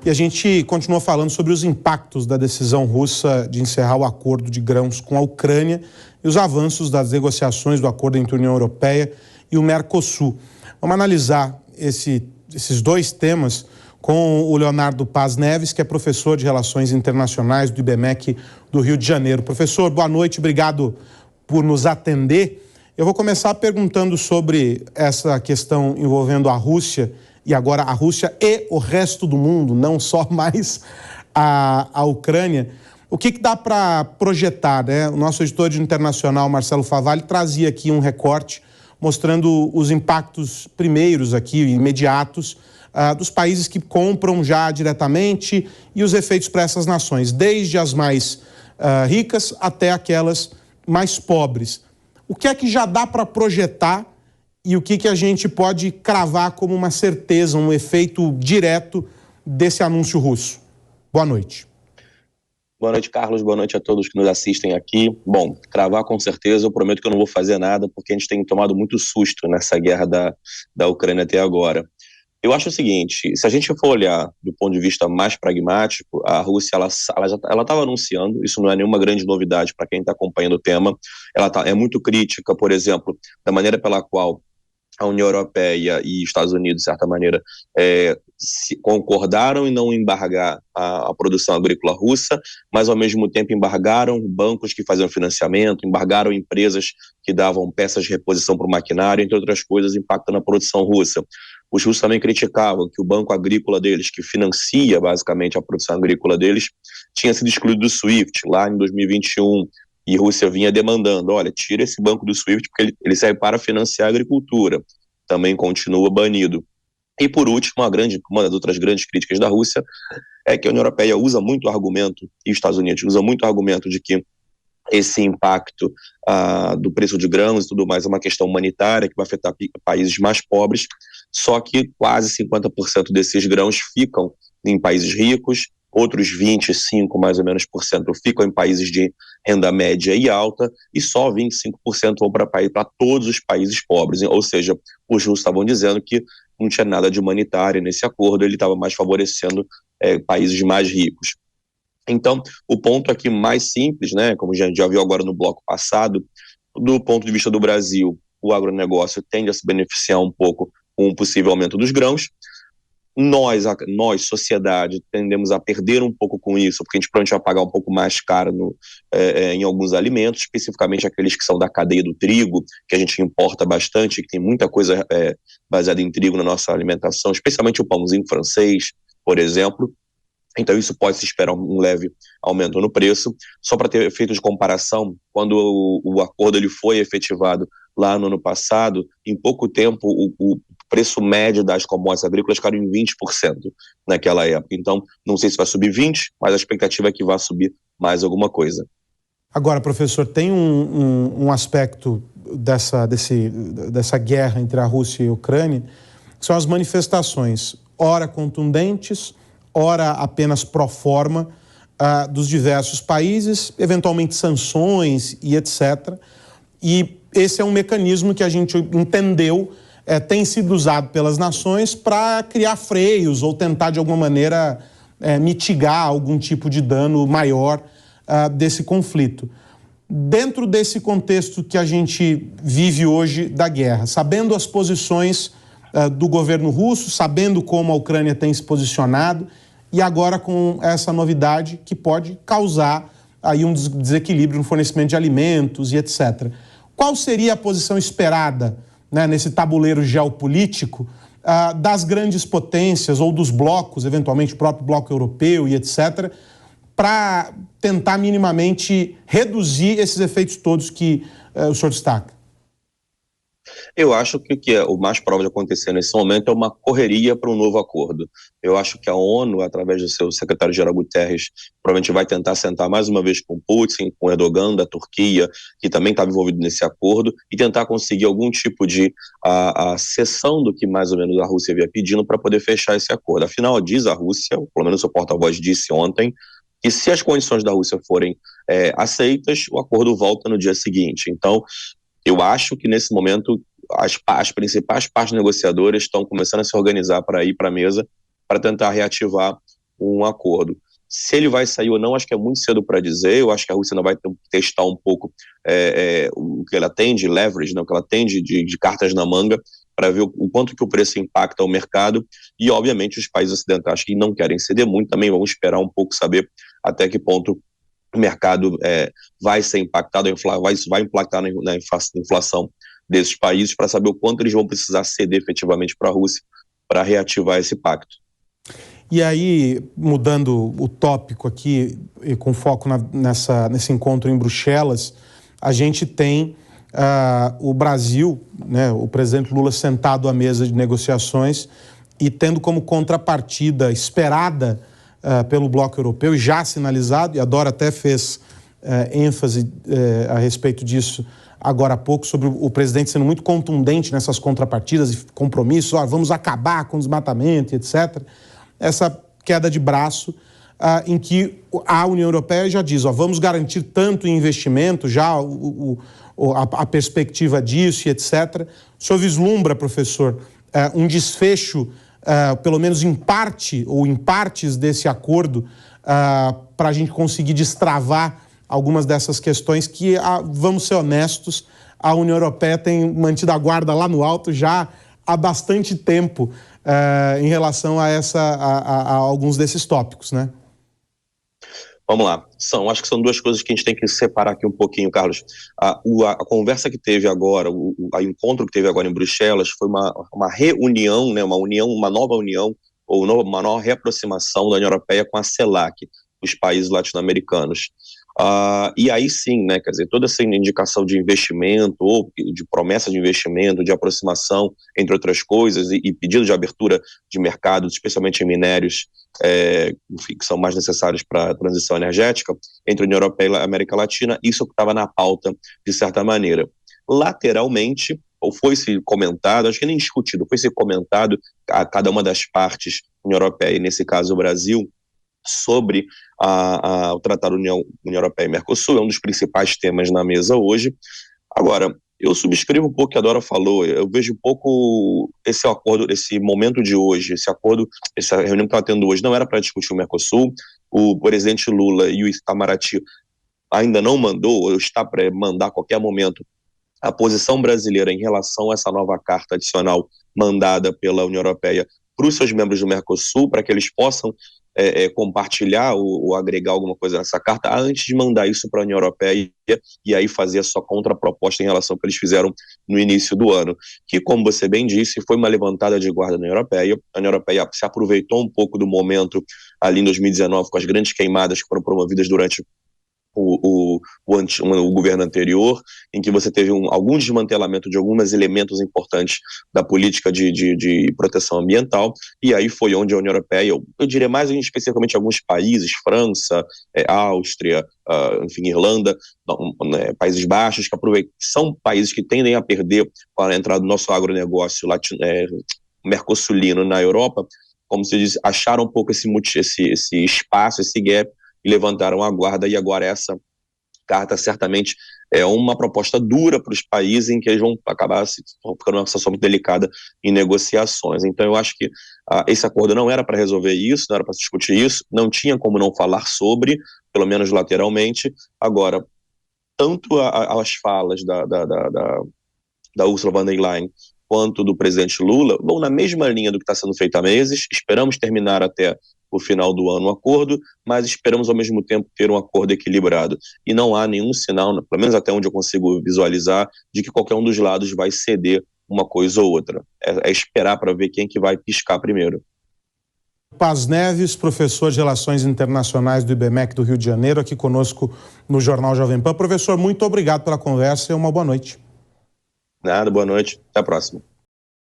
E a gente continua falando sobre os impactos da decisão russa de encerrar o acordo de grãos com a Ucrânia e os avanços das negociações do acordo entre a União Europeia e o Mercosul. Vamos analisar esses dois temas com o Leonardo Paz Neves, que é professor de Relações Internacionais do IBMEC do Rio de Janeiro. Professor, boa noite, obrigado por nos atender. Eu vou começar perguntando sobre essa questão envolvendo a Rússia, e agora a Rússia e o resto do mundo, não só mais a Ucrânia. O que dá para projetar, né? O nosso editor internacional, Marcelo Favalli, trazia aqui um recorte mostrando os impactos primeiros aqui, imediatos, dos países que compram já diretamente e os efeitos para essas nações, desde as mais ricas até aquelas mais pobres. O que é que já dá para projetar e o que a gente pode cravar como uma certeza, um efeito direto desse anúncio russo? Boa noite. Boa noite, Carlos. Boa noite a todos que nos assistem aqui. Bom, cravar com certeza, eu prometo que eu não vou fazer nada, porque a gente tem tomado muito susto nessa guerra da Ucrânia até agora. Eu acho o seguinte, se a gente for olhar do ponto de vista mais pragmático, a Rússia ela estava anunciando, isso não é nenhuma grande novidade para quem está acompanhando o tema, ela é muito crítica, por exemplo, da maneira pela qual a União Europeia e Estados Unidos, de certa maneira, concordaram em não embargar a produção agrícola russa, mas ao mesmo tempo embargaram bancos que faziam financiamento, embargaram empresas que davam peças de reposição para o maquinário, entre outras coisas, impactando a produção russa. Os russos também criticavam que o banco agrícola deles, que financia basicamente a produção agrícola deles, tinha sido excluído do SWIFT lá em 2021, e a Rússia vinha demandando, olha, tira esse banco do SWIFT porque ele serve para financiar a agricultura, também continua banido. E por último, uma das outras grandes críticas da Rússia é que a União Europeia usa muito o argumento, e os Estados Unidos usam muito o argumento de que esse impacto do preço de grãos e tudo mais é uma questão humanitária que vai afetar países mais pobres, só que quase 50% desses grãos ficam em países ricos, outros 25% mais ou menos ficam em países de renda média e alta, e só 25% vão para todos os países pobres. Ou seja, os russos estavam dizendo que não tinha nada de humanitário nesse acordo, ele estava mais favorecendo países mais ricos. Então, o ponto aqui mais simples, né, como a gente já viu agora no bloco passado, do ponto de vista do Brasil, o agronegócio tende a se beneficiar um pouco com o possível aumento dos grãos. Nós, sociedade, tendemos a perder um pouco com isso, porque a gente provavelmente vai pagar um pouco mais caro em alguns alimentos, especificamente aqueles que são da cadeia do trigo, que a gente importa bastante, que tem muita coisa baseada em trigo na nossa alimentação, especialmente o pãozinho francês, por exemplo. Então isso pode se esperar um leve aumento no preço. Só para ter efeito de comparação, quando o acordo ele foi efetivado lá no ano passado, em pouco tempo o preço médio das commodities agrícolas caiu em 20% naquela época. Então não sei se vai subir 20%, mas a expectativa é que vá subir mais alguma coisa. Agora, professor, tem um aspecto dessa guerra entre a Rússia e a Ucrânia, que são as manifestações, ora contundentes, ora apenas pro forma, dos diversos países, eventualmente sanções e etc. E esse é um mecanismo que a gente entendeu tem sido usado pelas nações para criar freios ou tentar, de alguma maneira, mitigar algum tipo de dano maior desse conflito. Dentro desse contexto que a gente vive hoje da guerra, sabendo as posições do governo russo, sabendo como a Ucrânia tem se posicionado, e agora com essa novidade que pode causar aí um desequilíbrio no fornecimento de alimentos e etc. Qual seria a posição esperada, né, nesse tabuleiro geopolítico das grandes potências ou dos blocos, eventualmente o próprio bloco europeu e etc., para tentar minimamente reduzir esses efeitos todos que o senhor destaca? Eu acho que o que é o mais provável de acontecer nesse momento é uma correria para um novo acordo. Eu acho que a ONU, através do seu secretário-geral Guterres, provavelmente vai tentar sentar mais uma vez com Putin, com Erdogan da Turquia, que também estava envolvido nesse acordo, e tentar conseguir algum tipo de a cessão do que mais ou menos a Rússia havia pedindo para poder fechar esse acordo. Afinal, diz a Rússia, pelo menos o porta-voz disse ontem, que se as condições da Rússia forem aceitas, o acordo volta no dia seguinte. Então, eu acho que nesse momento as principais partes negociadoras estão começando a se organizar para ir para a mesa para tentar reativar um acordo. Se ele vai sair ou não, acho que é muito cedo para dizer. Eu acho que a Rússia ainda vai testar um pouco o que ela tem de leverage, né, o que ela tem de cartas na manga, para ver o quanto que o preço impacta o mercado. E, obviamente, os países ocidentais que não querem ceder muito também vão esperar um pouco, saber até que ponto o mercado vai ser impactado, vai impactar na inflação desses países, para saber o quanto eles vão precisar ceder efetivamente para a Rússia para reativar esse pacto. E aí, mudando o tópico aqui, e com foco nesse encontro em Bruxelas, a gente tem o Brasil, né, o presidente Lula sentado à mesa de negociações e tendo como contrapartida esperada pelo bloco europeu, e já sinalizado, e a Dora até fez ênfase a respeito disso agora há pouco, sobre o presidente sendo muito contundente nessas contrapartidas e compromissos, vamos acabar com o desmatamento, etc., essa queda de braço em que a União Europeia já diz, vamos garantir tanto em investimento, já a perspectiva disso e etc. O senhor vislumbra, professor, um desfecho, pelo menos em parte ou em partes desse acordo, para a gente conseguir destravar algumas dessas questões que, vamos ser honestos, a União Europeia tem mantido a guarda lá no alto já há bastante tempo em relação a alguns desses tópicos, né? Vamos lá. Acho que são duas coisas que a gente tem que separar aqui um pouquinho, Carlos. A conversa que teve agora, o encontro que teve agora em Bruxelas, foi uma reunião, né, uma nova união, ou uma nova reaproximação da União Europeia com a CELAC, os países latino-americanos. E aí sim, né, quer dizer, toda essa indicação de investimento, ou de promessa de investimento, de aproximação, entre outras coisas, e pedido de abertura de mercado, especialmente em minérios, enfim, que são mais necessários para a transição energética, entre a União Europeia e a América Latina, isso estava na pauta, de certa maneira. Lateralmente, ou foi-se comentado, acho que nem discutido, foi-se comentado a cada uma das partes, União Europeia, e nesse caso o Brasil, sobre o Tratado União Europeia e Mercosul, é um dos principais temas na mesa hoje. Agora, eu subscrevo um pouco o que a Dora falou, eu vejo um pouco esse acordo, esse momento de hoje, essa reunião que está tendo hoje, não era para discutir o Mercosul. O presidente Lula e o Itamaraty ainda não mandou, ou está para mandar a qualquer momento, a posição brasileira em relação a essa nova carta adicional mandada pela União Europeia para os seus membros do Mercosul, para que eles possam compartilhar ou agregar alguma coisa nessa carta antes de mandar isso para a União Europeia e aí fazer a sua contraproposta em relação ao que eles fizeram no início do ano, que, como você bem disse, foi uma levantada de guarda na União Europeia. A União Europeia se aproveitou um pouco do momento ali em 2019 com as grandes queimadas que foram promovidas durante o governo anterior, em que você teve algum desmantelamento de alguns elementos importantes da política de proteção ambiental, e aí foi onde a União Europeia, eu diria mais especificamente alguns países, França, Áustria, enfim, Irlanda, Países Baixos, que são países que tendem a perder para a entrada do nosso agronegócio mercosulino na Europa, como se diz, acharam um pouco esse espaço, esse gap, e levantaram a guarda, e agora essa carta certamente é uma proposta dura para os países em que eles vão acabar ficando uma situação muito delicada em negociações. Então eu acho que esse acordo não era para resolver isso, não era para discutir isso, não tinha como não falar sobre, pelo menos lateralmente. Agora, tanto as falas da Ursula von der Leyen quanto do presidente Lula vão na mesma linha do que está sendo feito há meses. Esperamos terminar até o final do ano o acordo, mas esperamos ao mesmo tempo ter um acordo equilibrado. E não há nenhum sinal, pelo menos até onde eu consigo visualizar, de que qualquer um dos lados vai ceder uma coisa ou outra. É esperar para ver quem que vai piscar primeiro. Paz Neves, professor de Relações Internacionais do IBMEC do Rio de Janeiro, aqui conosco no Jornal Jovem Pan. Professor, muito obrigado pela conversa e uma boa noite. Nada, boa noite. Até a próxima.